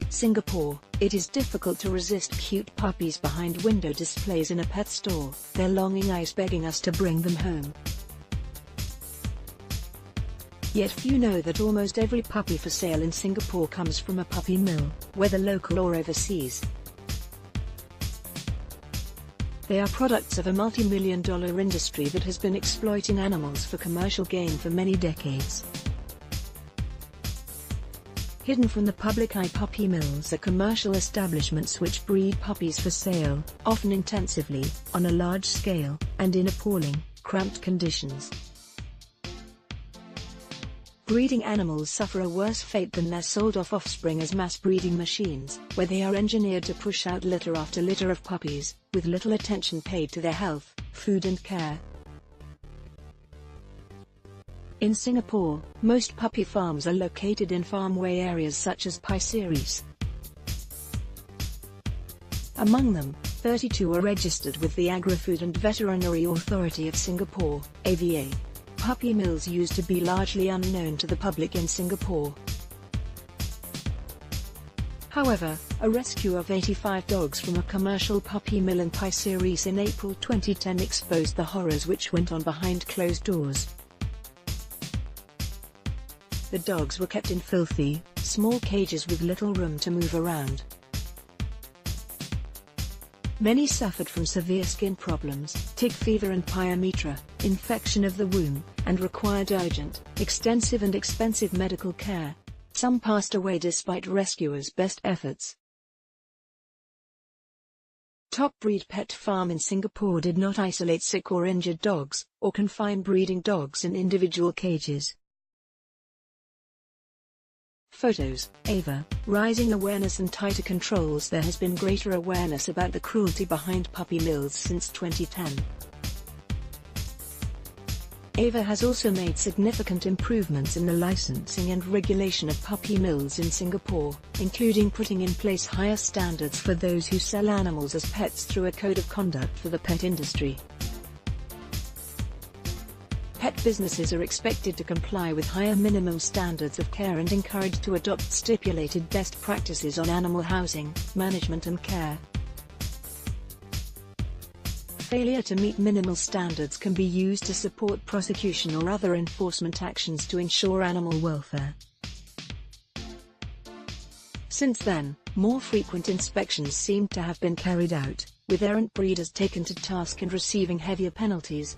Singapore, it is difficult to resist cute puppies behind window displays in a pet store, their longing eyes begging us to bring them home. Yet few know that almost every puppy for sale in Singapore comes from a puppy mill, whether local or overseas. They are products of a multi-million-dollar industry that has been exploiting animals for commercial gain for many decades. Hidden from the public eye, puppy mills are commercial establishments which breed puppies for sale, often intensively, on a large scale, and in appalling, cramped conditions. Breeding animals suffer a worse fate than their sold-off offspring as mass breeding machines, where they are engineered to push out litter after litter of puppies, with little attention paid to their health, food and care. In Singapore, most puppy farms are located in farmway areas such as Pasir-Ris. Among them, 32 are registered with the Agri-Food and Veterinary Authority of Singapore, AVA. Puppy mills used to be largely unknown to the public in Singapore. However, a rescue of 85 dogs from a commercial puppy mill in Pasir-Ris in April 2010 exposed the horrors which went on behind closed doors. The dogs were kept in filthy, small cages with little room to move around. Many suffered from severe skin problems, tick fever and pyometra, infection of the womb, and required urgent, extensive and expensive medical care. Some passed away despite rescuers' best efforts. Top Breed Pet Farm in Singapore did not isolate sick or injured dogs, or confine breeding dogs in individual cages. Photos, AVA, rising awareness and tighter controls. There has been greater awareness about the cruelty behind puppy mills since 2010. AVA has also made significant improvements in the licensing and regulation of puppy mills in Singapore, including putting in place higher standards for those who sell animals as pets through a code of conduct for the pet industry. Pet businesses are expected to comply with higher minimum standards of care and encouraged to adopt stipulated best practices on animal housing, management and care. Failure to meet minimal standards can be used to support prosecution or other enforcement actions to ensure animal welfare. Since then, more frequent inspections seem to have been carried out, with errant breeders taken to task and receiving heavier penalties.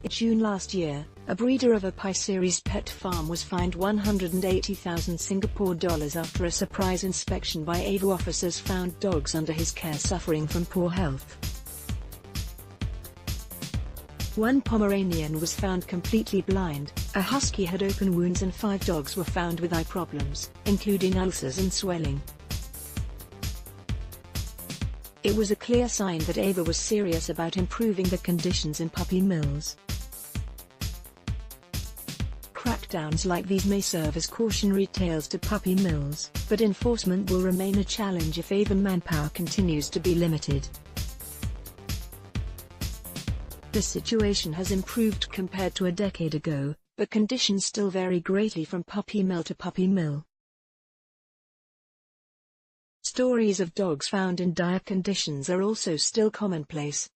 In June last year, a breeder of a Pasir-Ris pet farm was fined 180,000 Singapore dollars after a surprise inspection by AVA officers found dogs under his care suffering from poor health. One Pomeranian was found completely blind, a husky had open wounds and 5 dogs were found with eye problems, including ulcers and swelling. It was a clear sign that AVA was serious about improving the conditions in puppy mills. Crackdowns like these may serve as cautionary tales to puppy mills, but enforcement will remain a challenge if AVA manpower continues to be limited. The situation has improved compared to a decade ago, but conditions still vary greatly from puppy mill to puppy mill. Stories of dogs found in dire conditions are also still commonplace.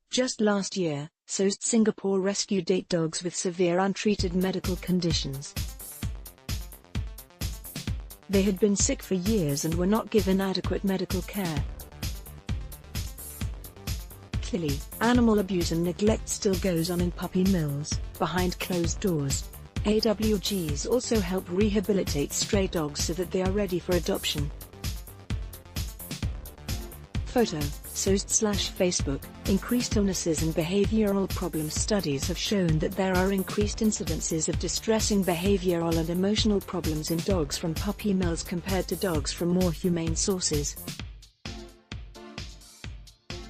Just last year, SOAST Singapore rescued 8 dogs with severe untreated medical conditions. They had been sick for years and were not given adequate medical care. Clearly, animal abuse and neglect still goes on in puppy mills, behind closed doors. AWGs also help rehabilitate stray dogs so that they are ready for adoption. Photo, SOAST/Facebook. Increased illnesses and behavioral problems. Studies have shown that there are increased incidences of distressing behavioral and emotional problems in dogs from puppy mills compared to dogs from more humane sources.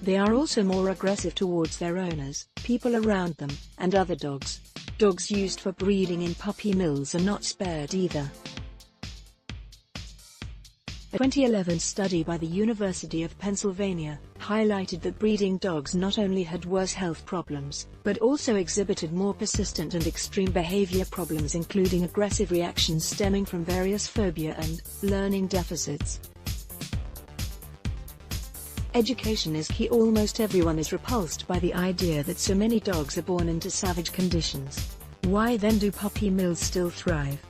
They are also more aggressive towards their owners, people around them, and other dogs. Dogs used for breeding in puppy mills are not spared either. A 2011 study by the University of Pennsylvania highlighted that breeding dogs not only had worse health problems, but also exhibited more persistent and extreme behavior problems, including aggressive reactions stemming from various phobia and learning deficits. Education is key. Almost everyone is repulsed by the idea that so many dogs are born into savage conditions. Why then do puppy mills still thrive?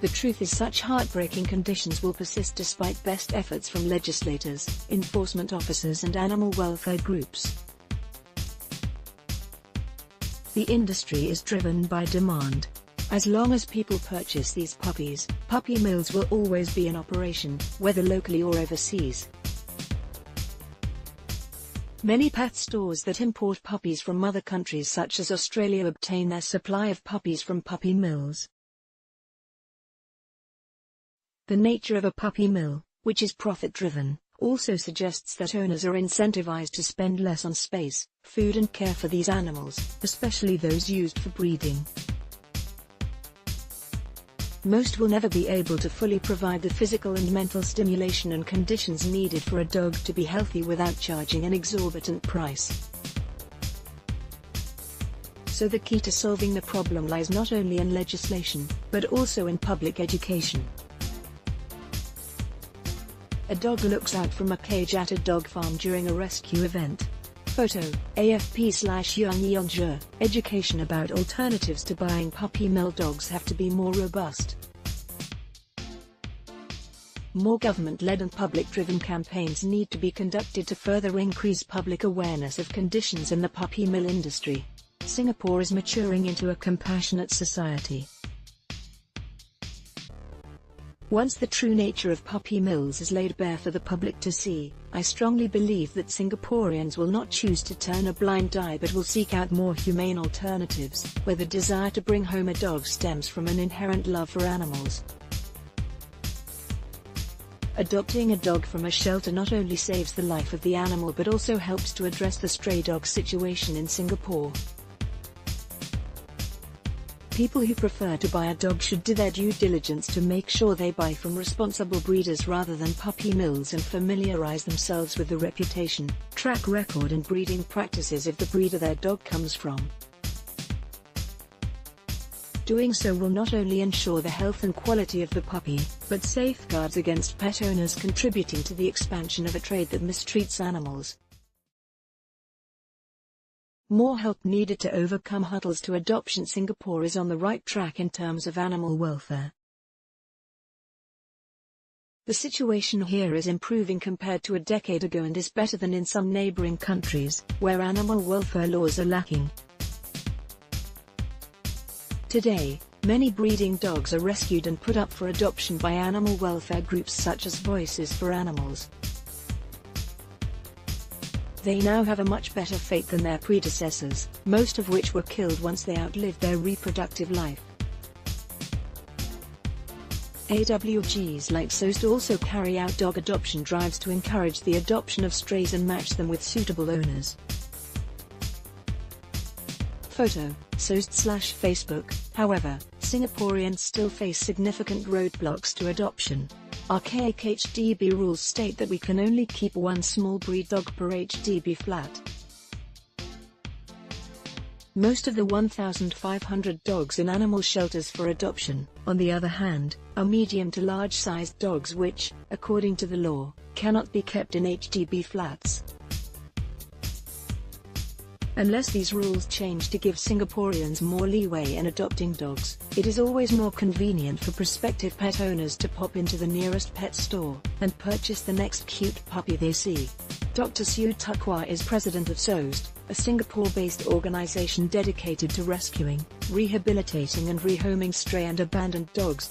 The truth is, such heartbreaking conditions will persist despite best efforts from legislators, enforcement officers and animal welfare groups. The industry is driven by demand. As long as people purchase these puppies, puppy mills will always be in operation, whether locally or overseas. Many pet stores that import puppies from other countries such as Australia obtain their supply of puppies from puppy mills. The nature of a puppy mill, which is profit-driven, also suggests that owners are incentivized to spend less on space, food and care for these animals, especially those used for breeding. Most will never be able to fully provide the physical and mental stimulation and conditions needed for a dog to be healthy without charging an exorbitant price. So the key to solving the problem lies not only in legislation, but also in public education. A dog looks out from a cage at a dog farm during a rescue event. Photo, AFP/Young. Education about alternatives to buying puppy mill dogs have to be more robust. More government-led and public-driven campaigns need to be conducted to further increase public awareness of conditions in the puppy mill industry. Singapore is maturing into a compassionate society. Once the true nature of puppy mills is laid bare for the public to see, I strongly believe that Singaporeans will not choose to turn a blind eye but will seek out more humane alternatives, where the desire to bring home a dog stems from an inherent love for animals. Adopting a dog from a shelter not only saves the life of the animal but also helps to address the stray dog situation in Singapore. People who prefer to buy a dog should do their due diligence to make sure they buy from responsible breeders rather than puppy mills and familiarize themselves with the reputation, track record and breeding practices of the breeder their dog comes from. Doing so will not only ensure the health and quality of the puppy, but safeguards against pet owners contributing to the expansion of a trade that mistreats animals. More help needed to overcome hurdles to adoption. Singapore is on the right track in terms of animal welfare. The situation here is improving compared to a decade ago and is better than in some neighboring countries, where animal welfare laws are lacking. Today, many breeding dogs are rescued and put up for adoption by animal welfare groups such as Voices for Animals. They now have a much better fate than their predecessors, most of which were killed once they outlived their reproductive life. AWGs like SOAST also carry out dog adoption drives to encourage the adoption of strays and match them with suitable owners. Photo, SOAST/Facebook. However, Singaporeans still face significant roadblocks to adoption. Archaic HDB rules state that we can only keep one small breed dog per HDB flat. Most of the 1,500 dogs in animal shelters for adoption, on the other hand, are medium to large-sized dogs which, according to the law, cannot be kept in HDB flats. Unless these rules change to give Singaporeans more leeway in adopting dogs, it is always more convenient for prospective pet owners to pop into the nearest pet store and purchase the next cute puppy they see. Dr. Siu Tukwah is president of SOAST, a Singapore-based organization dedicated to rescuing, rehabilitating and rehoming stray and abandoned dogs.